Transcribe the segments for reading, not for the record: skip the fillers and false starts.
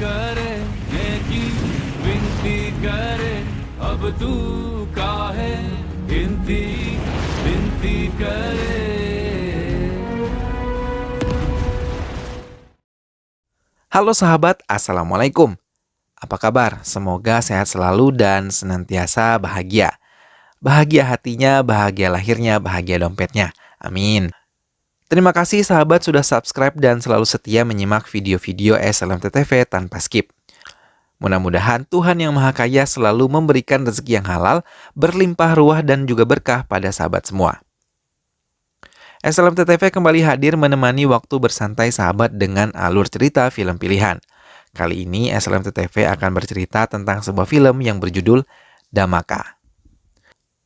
करे नेकी विनती करे अब तू काहे गिनती विनती करे. Halo sahabat, Assalamualaikum. Apa kabar? Semoga sehat selalu dan senantiasa bahagia. Bahagia hatinya, bahagia lahirnya, bahagia dompetnya. Amin. Terima kasih sahabat sudah subscribe dan selalu setia menyimak video-video SLMTTV tanpa skip. Mudah-mudahan Tuhan Yang Maha Kaya selalu memberikan rezeki yang halal, berlimpah ruah dan juga berkah pada sahabat semua. SLMTTV kembali hadir menemani waktu bersantai sahabat dengan alur cerita film pilihan. Kali ini SLMTTV akan bercerita tentang sebuah film yang berjudul Dhamaka.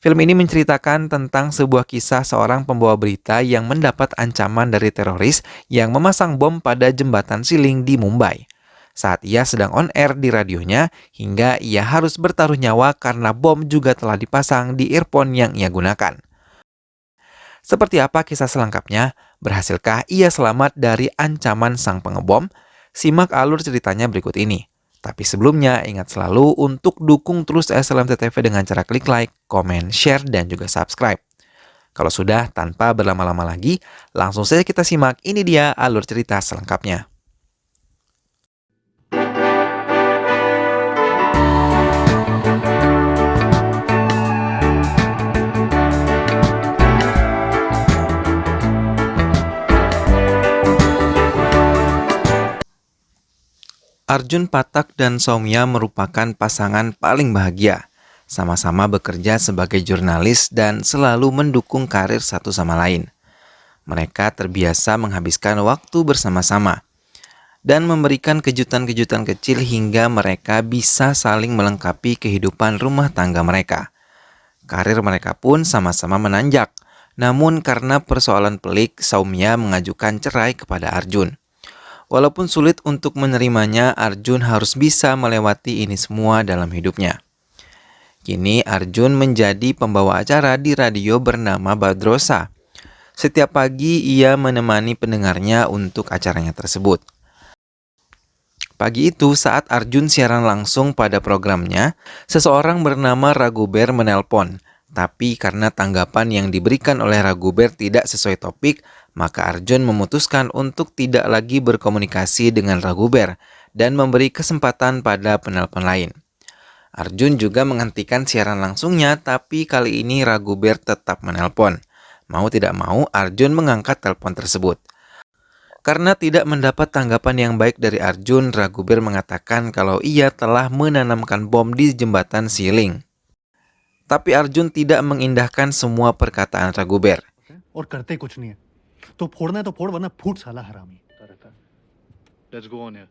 Film ini menceritakan tentang sebuah kisah seorang pembawa berita yang mendapat ancaman dari teroris yang memasang bom pada jembatan Siling di Mumbai. Saat ia sedang on air di radionya, hingga ia harus bertaruh nyawa karena bom juga telah dipasang di earphone yang ia gunakan. Seperti apa kisah selengkapnya? Berhasilkah ia selamat dari ancaman sang pengebom? Simak alur ceritanya berikut ini. Tapi sebelumnya, ingat selalu untuk dukung terus SLMTTV dengan cara klik like, komen, share, dan juga subscribe. Kalau sudah, tanpa berlama-lama lagi, langsung saja kita simak. Ini dia alur cerita selengkapnya. Arjun Pathak dan Soumya merupakan pasangan paling bahagia. Sama-sama bekerja sebagai jurnalis dan selalu mendukung karir satu sama lain. Mereka terbiasa menghabiskan waktu bersama-sama dan memberikan kejutan-kejutan kecil hingga mereka bisa saling melengkapi kehidupan rumah tangga mereka. Karir mereka pun sama-sama menanjak. Namun karena persoalan pelik, Soumya mengajukan cerai kepada Arjun. Walaupun sulit untuk menerimanya, Arjun harus bisa melewati ini semua dalam hidupnya. Kini Arjun menjadi pembawa acara di radio bernama Badrosa. Setiap pagi ia menemani pendengarnya untuk acaranya tersebut. Pagi itu saat Arjun siaran langsung pada programnya, seseorang bernama Raghuber menelpon. Tapi karena tanggapan yang diberikan oleh Raghuber tidak sesuai topik, maka Arjun memutuskan untuk tidak lagi berkomunikasi dengan Raghuber dan memberi kesempatan pada penelpon lain. Arjun juga menghentikan siaran langsungnya, tapi kali ini Raghuber tetap menelpon. Mau tidak mau, Arjun mengangkat telepon tersebut. Karena tidak mendapat tanggapan yang baik dari Arjun, Raghuber mengatakan kalau ia telah menanamkan bom di jembatan Siling. Tapi Arjun tidak mengindahkan semua perkataan Raghuber. और करते कुछ नहीं है तो फोड़ना है तो फोड़ वरना फूट साला हरामी. Let's go on here.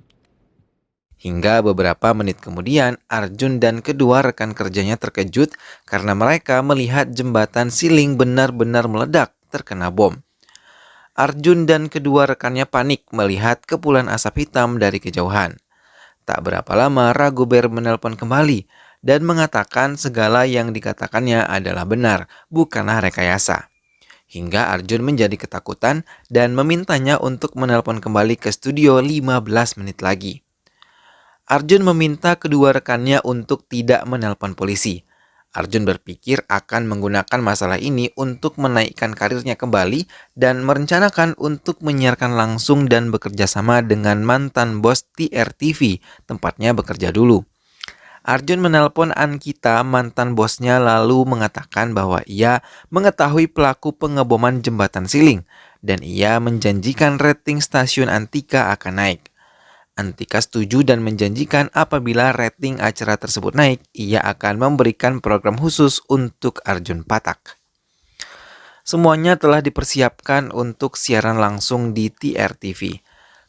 Hingga beberapa menit kemudian, Arjun dan kedua rekan kerjanya terkejut karena mereka melihat jembatan Siling benar-benar meledak terkena bom. Arjun dan kedua rekannya panik melihat kepulan asap hitam dari kejauhan. Tak berapa lama, Raghuber menelpon kembali dan mengatakan segala yang dikatakannya adalah benar, bukanlah rekayasa. Hingga Arjun menjadi ketakutan dan memintanya untuk menelpon kembali ke studio 15 menit lagi. Arjun meminta kedua rekannya untuk tidak menelpon polisi. Arjun berpikir akan menggunakan masalah ini untuk menaikkan karirnya kembali dan merencanakan untuk menyiarkan langsung dan bekerja sama dengan mantan bos TRTV, tempatnya bekerja dulu. Arjun menelpon Ankita, mantan bosnya, lalu mengatakan bahwa ia mengetahui pelaku pengeboman jembatan Siling dan ia menjanjikan rating stasiun Antika akan naik. Antika setuju dan menjanjikan apabila rating acara tersebut naik, ia akan memberikan program khusus untuk Arjun Pathak. Semuanya telah dipersiapkan untuk siaran langsung di TRTV.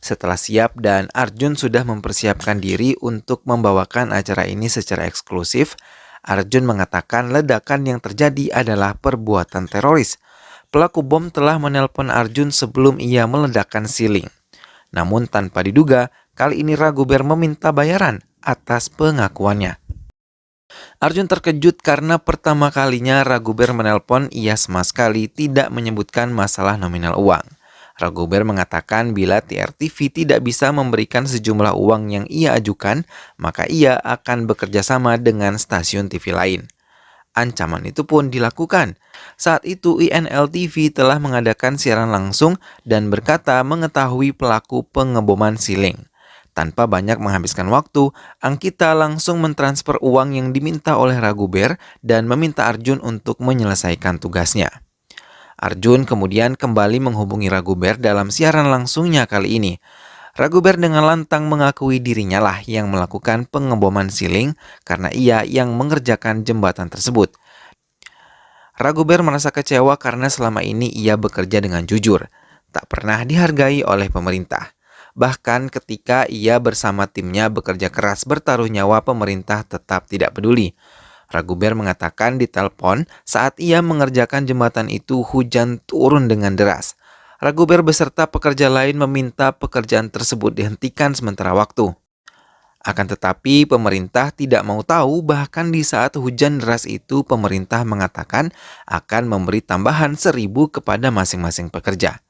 Setelah siap dan Arjun sudah mempersiapkan diri untuk membawakan acara ini secara eksklusif, Arjun mengatakan ledakan yang terjadi adalah perbuatan teroris. Pelaku bom telah menelpon Arjun sebelum ia meledakkan Siling. Namun tanpa diduga, kali ini Raghuber meminta bayaran atas pengakuannya. Arjun terkejut karena pertama kalinya Raghuber menelpon, ia sama sekali tidak menyebutkan masalah nominal uang. Raguber mengatakan bila TRTV tidak bisa memberikan sejumlah uang yang ia ajukan, maka ia akan bekerja sama dengan stasiun TV lain. Ancaman itu pun dilakukan. Saat itu INL TV telah mengadakan siaran langsung dan berkata mengetahui pelaku pengeboman Siling. Tanpa banyak menghabiskan waktu, Angkita langsung mentransfer uang yang diminta oleh Raguber dan meminta Arjun untuk menyelesaikan tugasnya. Arjun kemudian kembali menghubungi Raguber dalam siaran langsungnya kali ini. Raguber dengan lantang mengakui dirinya lah yang melakukan pengeboman Siling karena ia yang mengerjakan jembatan tersebut. Raguber merasa kecewa karena selama ini ia bekerja dengan jujur, tak pernah dihargai oleh pemerintah. Bahkan ketika ia bersama timnya bekerja keras bertaruh nyawa, pemerintah tetap tidak peduli. Raguber mengatakan di telepon saat ia mengerjakan jembatan itu hujan turun dengan deras. Raguber beserta pekerja lain meminta pekerjaan tersebut dihentikan sementara waktu. Akan tetapi pemerintah tidak mau tahu, bahkan di saat hujan deras itu pemerintah mengatakan akan memberi tambahan 1.000 kepada masing-masing pekerja.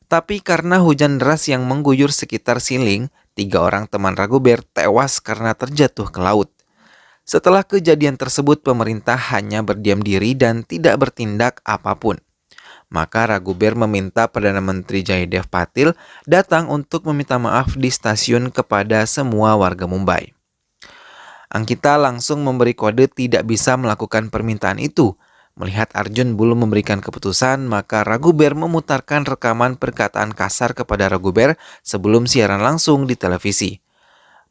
Tapi karena hujan deras yang mengguyur sekitar Siling, 3 orang teman Raguber tewas karena terjatuh ke laut. Setelah kejadian tersebut, pemerintah hanya berdiam diri dan tidak bertindak apapun. Maka Raguber meminta Perdana Menteri Jaydev Patil datang untuk meminta maaf di stasiun kepada semua warga Mumbai. Angkita langsung memberi kode tidak bisa melakukan permintaan itu. Melihat Arjun belum memberikan keputusan, maka Raguber memutarkan rekaman perkataan kasar kepada Raguber sebelum siaran langsung di televisi.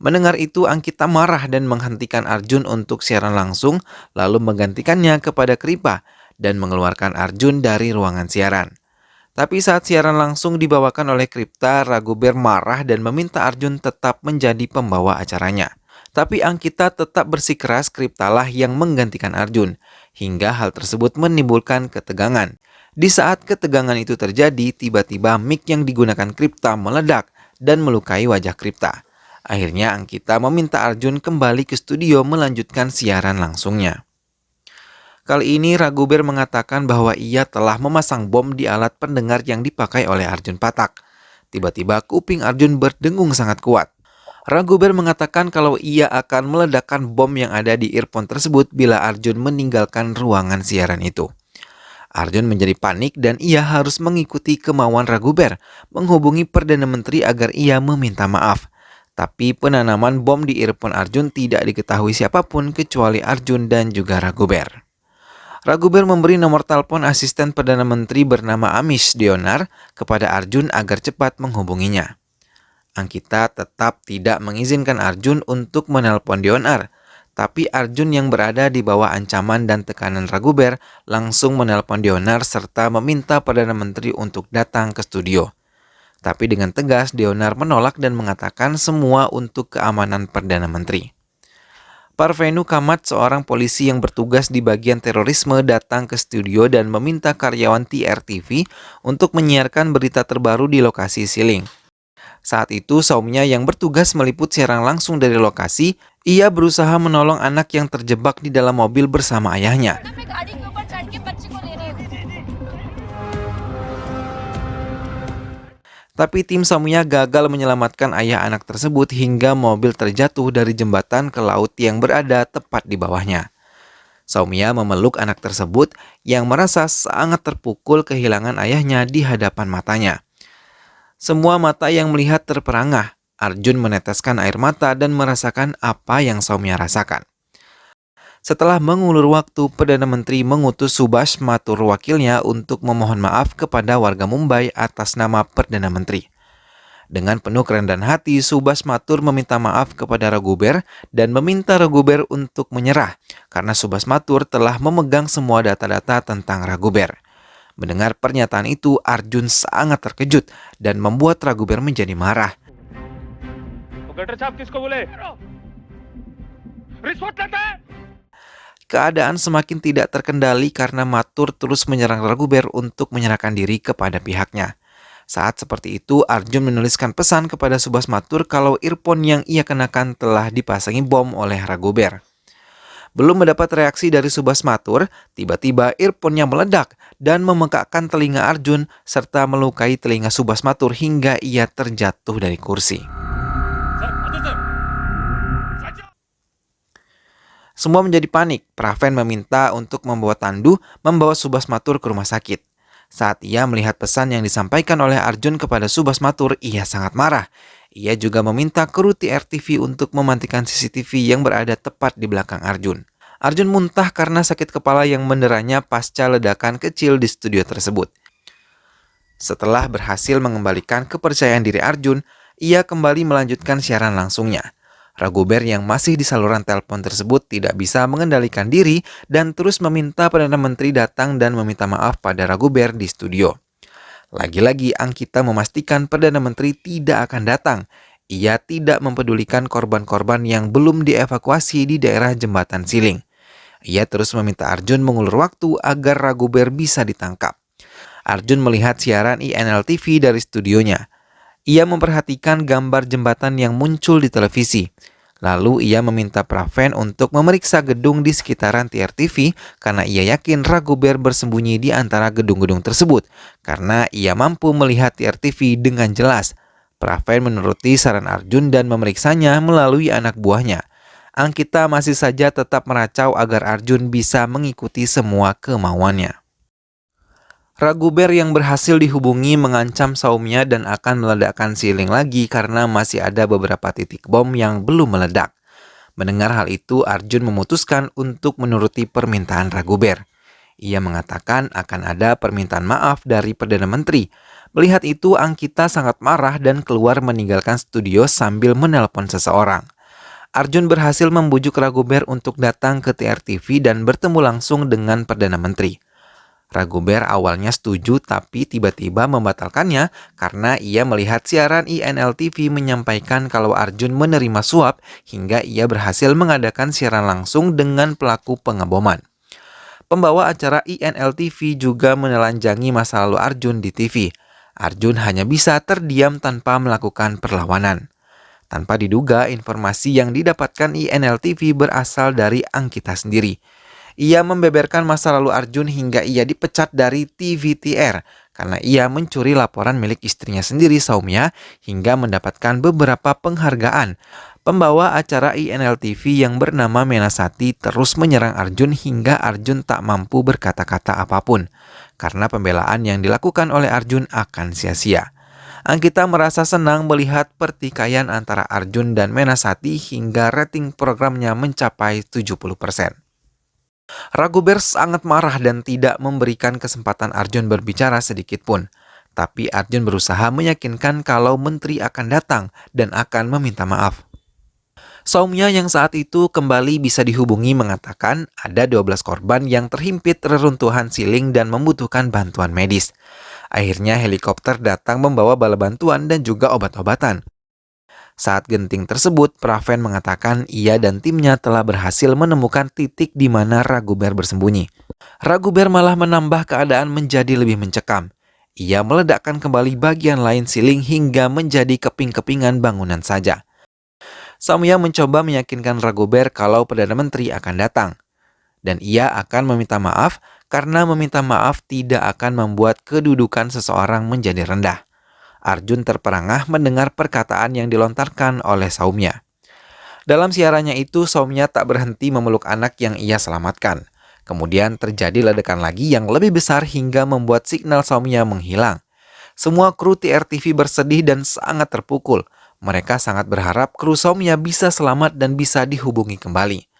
Mendengar itu, Angkita marah dan menghentikan Arjun untuk siaran langsung, lalu menggantikannya kepada Kripa dan mengeluarkan Arjun dari ruangan siaran. Tapi saat siaran langsung dibawakan oleh Kripta, Raguber marah dan meminta Arjun tetap menjadi pembawa acaranya. Tapi Angkita tetap bersikeras Kriptalah yang menggantikan Arjun, hingga hal tersebut menimbulkan ketegangan. Di saat ketegangan itu terjadi, tiba-tiba mic yang digunakan Kripta meledak dan melukai wajah Kripta. Akhirnya Angkita meminta Arjun kembali ke studio melanjutkan siaran langsungnya. Kali ini Raguber mengatakan bahwa ia telah memasang bom di alat pendengar yang dipakai oleh Arjun Patak. Tiba-tiba kuping Arjun berdengung sangat kuat. Raguber mengatakan kalau ia akan meledakkan bom yang ada di earphone tersebut bila Arjun meninggalkan ruangan siaran itu. Arjun menjadi panik dan ia harus mengikuti kemauan Raguber, menghubungi Perdana Menteri agar ia meminta maaf. Tapi penanaman bom di earphone Arjun tidak diketahui siapapun kecuali Arjun dan juga Raguber. Raguber memberi nomor telepon asisten Perdana Menteri bernama Amish Deonar kepada Arjun agar cepat menghubunginya. Angkita tetap tidak mengizinkan Arjun untuk menelpon Deonar, tapi Arjun yang berada di bawah ancaman dan tekanan Raguber langsung menelpon Deonar serta meminta Perdana Menteri untuk datang ke studio. Tapi dengan tegas Deonar menolak dan mengatakan semua untuk keamanan Perdana Menteri. Parvenu Kamat, seorang polisi yang bertugas di bagian terorisme, datang ke studio dan meminta karyawan TRTV untuk menyiarkan berita terbaru di lokasi Siling. Saat itu Saumya yang bertugas meliput siaran langsung dari lokasi, ia berusaha menolong anak yang terjebak di dalam mobil bersama ayahnya. Tapi tim Saumya gagal menyelamatkan ayah anak tersebut hingga mobil terjatuh dari jembatan ke laut yang berada tepat di bawahnya. Saumya memeluk anak tersebut yang merasa sangat terpukul kehilangan ayahnya di hadapan matanya. Semua mata yang melihat terperangah. Arjun meneteskan air mata dan merasakan apa yang Saumya rasakan. Setelah mengulur waktu, Perdana Menteri mengutus Subhash Mathur wakilnya untuk memohon maaf kepada warga Mumbai atas nama Perdana Menteri. Dengan penuh kerendahan hati, Subhash Mathur meminta maaf kepada Raguber dan meminta Raguber untuk menyerah karena Subhash Mathur telah memegang semua data-data tentang Raguber. Mendengar pernyataan itu, Arjun sangat terkejut dan membuat Raguber menjadi marah. Keadaan semakin tidak terkendali karena Mathur terus menyerang Raguber untuk menyerahkan diri kepada pihaknya. Saat seperti itu, Arjun menuliskan pesan kepada Subhash Mathur kalau earphone yang ia kenakan telah dipasangi bom oleh Raguber. Belum mendapat reaksi dari Subasmatur, tiba-tiba earphone-nya meledak dan memekakkan telinga Arjun serta melukai telinga Subasmatur hingga ia terjatuh dari kursi. Semua menjadi panik. Praven meminta untuk membawa Tandu membawa Subasmatur ke rumah sakit. Saat ia melihat pesan yang disampaikan oleh Arjun kepada Subasmatur, ia sangat marah. Ia juga meminta kru TRTV untuk memantikan CCTV yang berada tepat di belakang Arjun. Arjun muntah karena sakit kepala yang menderanya pasca ledakan kecil di studio tersebut. Setelah berhasil mengembalikan kepercayaan diri Arjun, ia kembali melanjutkan siaran langsungnya. Raguber yang masih di saluran telepon tersebut tidak bisa mengendalikan diri dan terus meminta Perdana Menteri datang dan meminta maaf pada Raguber di studio. Lagi-lagi Angkita memastikan Perdana Menteri tidak akan datang. Ia tidak mempedulikan korban-korban yang belum dievakuasi di daerah jembatan Siling. Ia terus meminta Arjun mengulur waktu agar Raguber bisa ditangkap. Arjun melihat siaran INL-TV dari studionya. Ia memperhatikan gambar jembatan yang muncul di televisi. Lalu ia meminta Praven untuk memeriksa gedung di sekitaran TRTV karena ia yakin Raguber bersembunyi di antara gedung-gedung tersebut karena ia mampu melihat TRTV dengan jelas. Praven menuruti saran Arjun dan memeriksanya melalui anak buahnya. Angkita masih saja tetap meracau agar Arjun bisa mengikuti semua kemauannya. Raguber yang berhasil dihubungi mengancam Saumya dan akan meledakkan Siling lagi karena masih ada beberapa titik bom yang belum meledak. Mendengar hal itu, Arjun memutuskan untuk menuruti permintaan Raguber. Ia mengatakan akan ada permintaan maaf dari Perdana Menteri. Melihat itu, Angkita sangat marah dan keluar meninggalkan studio sambil menelpon seseorang. Arjun berhasil membujuk Raguber untuk datang ke TRTV dan bertemu langsung dengan Perdana Menteri. Raguber awalnya setuju tapi tiba-tiba membatalkannya karena ia melihat siaran INL-TV menyampaikan kalau Arjun menerima suap hingga ia berhasil mengadakan siaran langsung dengan pelaku pengeboman. Pembawa acara INL-TV juga menelanjangi masa lalu Arjun di TV. Arjun hanya bisa terdiam tanpa melakukan perlawanan. Tanpa diduga, informasi yang didapatkan INL-TV berasal dari Angkita sendiri. Ia membeberkan masa lalu Arjun hingga ia dipecat dari TVTR karena ia mencuri laporan milik istrinya sendiri Saumya hingga mendapatkan beberapa penghargaan. Pembawa acara INL-TV yang bernama Menasati terus menyerang Arjun hingga Arjun tak mampu berkata-kata apapun karena pembelaan yang dilakukan oleh Arjun akan sia-sia. Angkita merasa senang melihat pertikaian antara Arjun dan Menasati hingga rating programnya mencapai 70%. Raguber sangat marah dan tidak memberikan kesempatan Arjun berbicara sedikit pun. Tapi Arjun berusaha meyakinkan kalau menteri akan datang dan akan meminta maaf. Saumya yang saat itu kembali bisa dihubungi mengatakan ada 12 korban yang terhimpit reruntuhan Siling dan membutuhkan bantuan medis. Akhirnya helikopter datang membawa bala bantuan dan juga obat-obatan. Saat genting tersebut, Praven mengatakan ia dan timnya telah berhasil menemukan titik di mana Raguber bersembunyi. Raguber malah menambah keadaan menjadi lebih mencekam. Ia meledakkan kembali bagian lain Siling hingga menjadi keping-kepingan bangunan saja. Saumya mencoba meyakinkan Raguber kalau Perdana Menteri akan datang. Dan ia akan meminta maaf karena meminta maaf tidak akan membuat kedudukan seseorang menjadi rendah. Arjun terperangah mendengar perkataan yang dilontarkan oleh Saumya. Dalam siarannya itu, Saumya tak berhenti memeluk anak yang ia selamatkan. Kemudian terjadi ledakan lagi yang lebih besar hingga membuat signal Saumya menghilang. Semua kru TRTV bersedih dan sangat terpukul. Mereka sangat berharap kru Saumya bisa selamat dan bisa dihubungi kembali.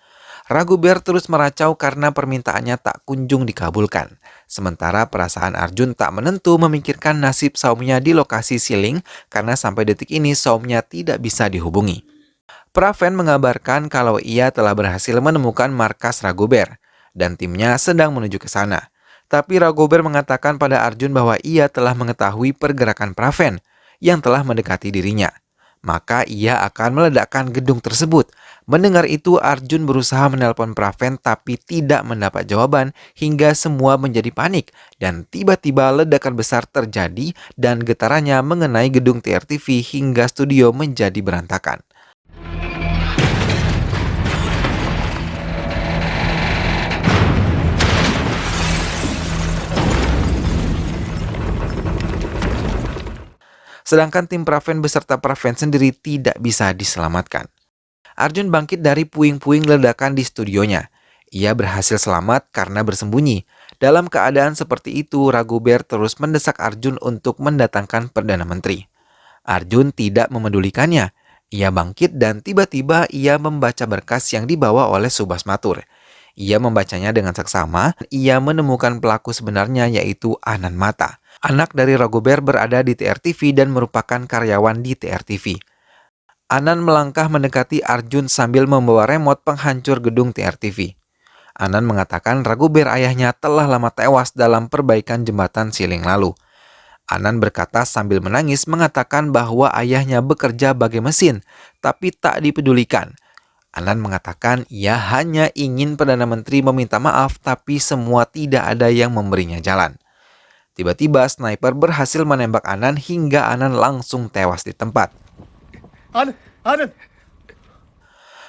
Raguber terus meracau karena permintaannya tak kunjung dikabulkan. Sementara perasaan Arjun tak menentu memikirkan nasib Saumya di lokasi Siling karena sampai detik ini Saumya tidak bisa dihubungi. Praven mengabarkan kalau ia telah berhasil menemukan markas Raguber dan timnya sedang menuju ke sana. Tapi Raguber mengatakan pada Arjun bahwa ia telah mengetahui pergerakan Praven yang telah mendekati dirinya. Maka ia akan meledakkan gedung tersebut. Mendengar itu, Arjun berusaha menelpon Praven tapi tidak mendapat jawaban hingga semua menjadi panik dan tiba-tiba ledakan besar terjadi dan getarannya mengenai gedung TRTV hingga studio menjadi berantakan. Sedangkan tim Praven beserta Praven sendiri tidak bisa diselamatkan. Arjun bangkit dari puing-puing ledakan di studionya. Ia berhasil selamat karena bersembunyi. Dalam keadaan seperti itu, Raghuber terus mendesak Arjun untuk mendatangkan Perdana Menteri. Arjun tidak memedulikannya. Ia bangkit dan tiba-tiba ia membaca berkas yang dibawa oleh Subhas Mathur. Ia membacanya dengan seksama. Ia menemukan pelaku sebenarnya yaitu Anand Mata. Anak dari Raghuber berada di TRTV dan merupakan karyawan di TRTV. Anand melangkah mendekati Arjun sambil membawa remote penghancur gedung TRTV. Anand mengatakan Raghuber ayahnya telah lama tewas dalam perbaikan jembatan Siling lalu. Anand berkata sambil menangis mengatakan bahwa ayahnya bekerja bagai mesin, tapi tak dipedulikan. Anand mengatakan ia hanya ingin Perdana Menteri meminta maaf, tapi semua tidak ada yang memberinya jalan. Tiba-tiba sniper berhasil menembak Anand hingga Anand langsung tewas di tempat. Anand!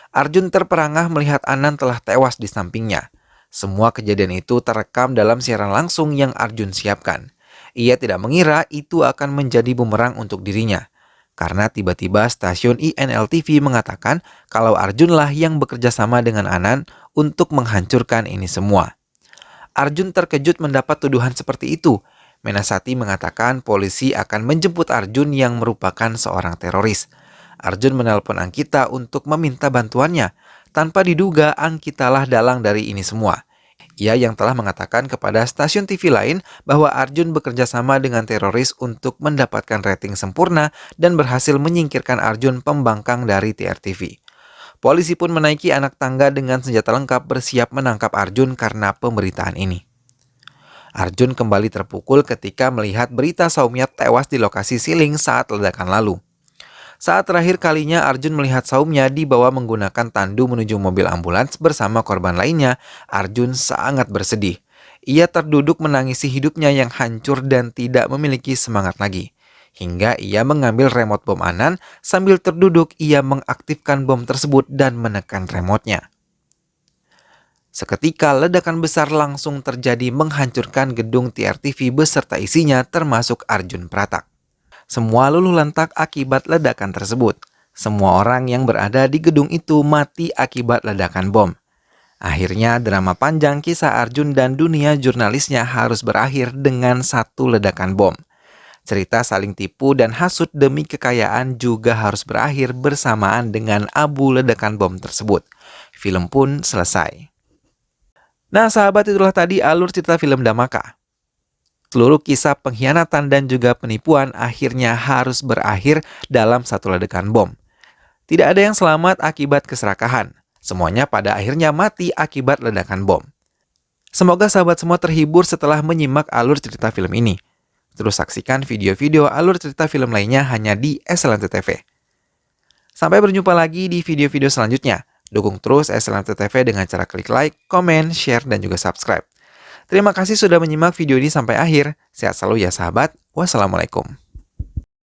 Arjun terperangah melihat Anand telah tewas di sampingnya. Semua kejadian itu terekam dalam siaran langsung yang Arjun siapkan. Ia tidak mengira itu akan menjadi bumerang untuk dirinya. Karena tiba-tiba stasiun INL-TV mengatakan kalau Arjunlah yang bekerja sama dengan Anand untuk menghancurkan ini semua. Arjun terkejut mendapat tuduhan seperti itu. Menasati mengatakan polisi akan menjemput Arjun yang merupakan seorang teroris. Arjun menelpon Ankita untuk meminta bantuannya. Tanpa diduga, Ankitalah dalang dari ini semua. Ia yang telah mengatakan kepada stasiun TV lain bahwa Arjun bekerja sama dengan teroris untuk mendapatkan rating sempurna dan berhasil menyingkirkan Arjun pembangkang dari TRTV. Polisi pun menaiki anak tangga dengan senjata lengkap bersiap menangkap Arjun karena pemberitaan ini. Arjun kembali terpukul ketika melihat berita Saumya tewas di lokasi Siling saat ledakan lalu. Saat terakhir kalinya Arjun melihat Saumya dibawa menggunakan tandu menuju mobil ambulans bersama korban lainnya, Arjun sangat bersedih. Ia terduduk menangisi hidupnya yang hancur dan tidak memiliki semangat lagi. Hingga ia mengambil remote bom Anand, sambil terduduk ia mengaktifkan bom tersebut dan menekan remote-nya. Seketika ledakan besar langsung terjadi menghancurkan gedung TRTV beserta isinya termasuk Arjun Pratak. Semua luluh lantak akibat ledakan tersebut. Semua orang yang berada di gedung itu mati akibat ledakan bom. Akhirnya drama panjang kisah Arjun dan dunia jurnalisnya harus berakhir dengan satu ledakan bom. Cerita saling tipu dan hasut demi kekayaan juga harus berakhir bersamaan dengan abu ledakan bom tersebut. Film pun selesai. Nah sahabat, itulah tadi alur cerita film Dhamaka. Seluruh kisah pengkhianatan dan juga penipuan akhirnya harus berakhir dalam satu ledakan bom. Tidak ada yang selamat akibat keserakahan. Semuanya pada akhirnya mati akibat ledakan bom. Semoga sahabat semua terhibur setelah menyimak alur cerita film ini. Terus saksikan video-video alur cerita film lainnya hanya di Excellent TV. Sampai berjumpa lagi di video-video selanjutnya. Dukung terus Excellent TV dengan cara klik like, komen, share, dan juga subscribe. Terima kasih sudah menyimak video ini sampai akhir. Sehat selalu ya sahabat. Wassalamualaikum.